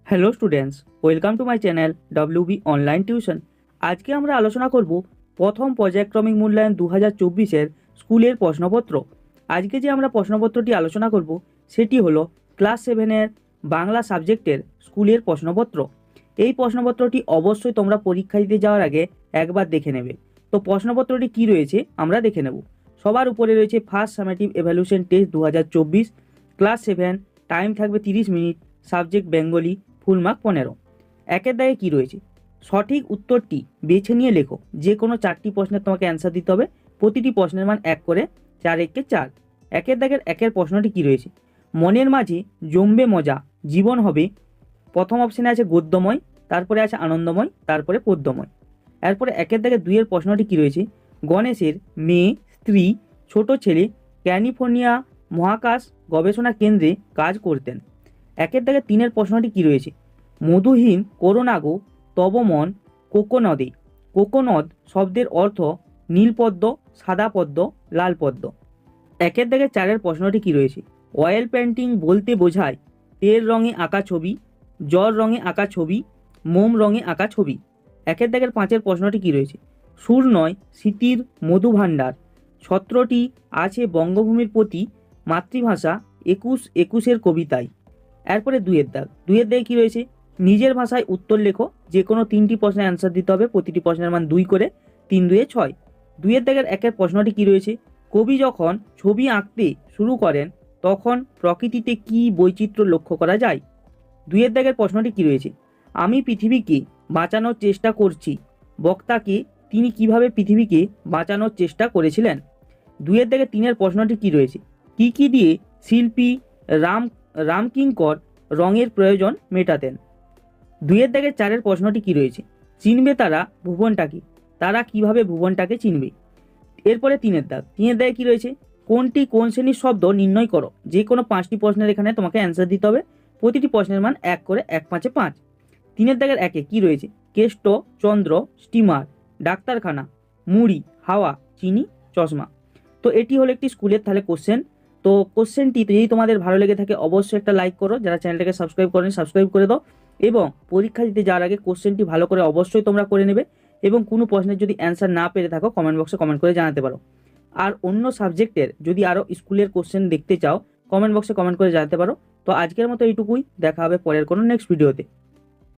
Hello students, welcome to my channel WB online tuition. আজকে আমরা আলোচনা করব প্রথম পর্যায়ক্রমিক মূল্যায়ন 2024-এর স্কুলের প্রশ্নপত্র। আজকে যে আমরা প্রশ্নপত্রটি আলোচনা করব সেটি হলো ক্লাস 7-এর বাংলা সাবজেক্টের স্কুলের প্রশ্নপত্র। এই প্রশ্নপত্রটি অবশ্যই তোমরা পরীক্ষা দিতে যাওয়ার আগে একবার দেখে নেবে। তো প্রশ্নপত্রটি কি রয়েছে আমরা দেখে নেব। সবার উপরে রয়েছে first summative evaluation test 2024, class 7, time থাকবে 30 minute, subject Bengali, full mark 15। একের দাগে কী রয়েছে? সঠিক উত্তরটি বেছে নিয়ে লেখো। যে কোনো 4টি প্রশ্নের তোমাকে অ্যান্সার দিতে হবে। প্রতিটি প্রশ্নের মান 1 করে, 4 একে 4। একের দাগের একের প্রশ্নটি কী রয়েছে? মনের মাঝে জমবে মজা, জীবন হবে। প্রথম অপশানে আছে গদ্যময়, তারপরে আছে আনন্দময়, তারপরে পদ্যময়। এরপরে একের দাগের 2-এর প্রশ্নটি কী রয়েছে? গণেশের মেয়ে, স্ত্রী, ছোট ছেলে ক্যালিফোর্নিয়া মহাকাশ গবেষণা কেন্দ্রে কাজ করতেন। একের দাগে 3-এর প্রশ্নটি কী রয়েছে? মধুহীন করোনাগো তব মন কোকোনদে। কোকোনদ শব্দের অর্থ নীলপদ্ম, সাদা পদ্ম, লাল পদ্ম। একের দাগে 4-এর প্রশ্নটি কী রয়েছে? অয়েল পেন্টিং বলতে বোঝায় তেল রঙে আঁকা ছবি, জল রঙে আঁকা ছবি, মোম রঙে আঁকা ছবি। একের দাগের 5-এর প্রশ্নটি কী রয়েছে? সুর নয় স্মৃতির মধুভাণ্ডার, ছত্রটি আছে বঙ্গভূমির প্রতি মাতৃভাষা 21-21-এর কবিতায়। এরপরে 2-এর দাগ। 2-এর দাগে কী রয়েছে? নিজের ভাষায় উত্তর লেখো। যে কোনো 3টি প্রশ্নের অ্যান্সার দিতে হবে। প্রতিটি প্রশ্নের মান 2 করে, 3 2 6। 2-এর দাগের একের প্রশ্নটি কী রয়েছে? কবি যখন ছবি আঁকতে শুরু করেন তখন প্রকৃতিতে কী বৈচিত্র্য লক্ষ্য করা যায়? 2-এর দাগের প্রশ্নটি কী রয়েছে? আমি পৃথিবীকে বাঁচানোর চেষ্টা করছি, বক্তাকে তিনি কিভাবে পৃথিবীকে বাঁচানোর চেষ্টা করেছিলেন? 2-এর দাগের 3-এর প্রশ্নটি কী রয়েছে? কী দিয়ে শিল্পী রামকিঙ্কর রঙের প্রয়োজন মেটাতেন? 2-এর দাগের 4-এর প্রশ্নটি কী রয়েছে? চিনবে তারা ভুবনটাকে, তারা কিভাবে ভুবনটাকে চিনবে? এরপরে 3-এর দাগ। 3-এর দাগে কী রয়েছে? কোনটি কোন শ্রেণীর শব্দ নির্ণয় করো। যে কোনো 5টি প্রশ্নের এখানে তোমাকে অ্যান্সার দিতে হবে। প্রতিটি প্রশ্নের মান 1 করে, 1 5 5। 3-এর দাগের 1-এ কী রয়েছে? কেষ্ট, চন্দ্র, স্টিমার, ডাক্তারখানা, মুড়ি, হাওয়া, চিনি, চশমা। তো এটি হলো একটি স্কুলের তাহলে কোশ্চেন। তো কোশ্চেনটি যদি তোমাদের ভালো লেগে থাকে অবশ্যই একটা লাইক করো। যারা চ্যানেলটাকে সাবস্ক্রাইব করেনি সাবস্ক্রাইব করে দাও। এবং পরীক্ষা দিতে যাওয়ার আগে কোশ্চেনটি ভালো করে অবশ্যই তোমরা করে নেবে। এবং কোনো প্রশ্নের যদি অ্যান্সার না পেরে থাকো কমেন্ট বক্সে কমেন্ট করে জানাতে পারো। আর অন্য সাবজেক্টের যদি আরও স্কুলের কোশ্চেন দেখতে চাও কমেন্ট বক্সে কমেন্ট করে জানাতে পারো। তো আজকের মতো এইটুকুই, দেখা হবে পরের কোনো নেক্সট ভিডিওতে।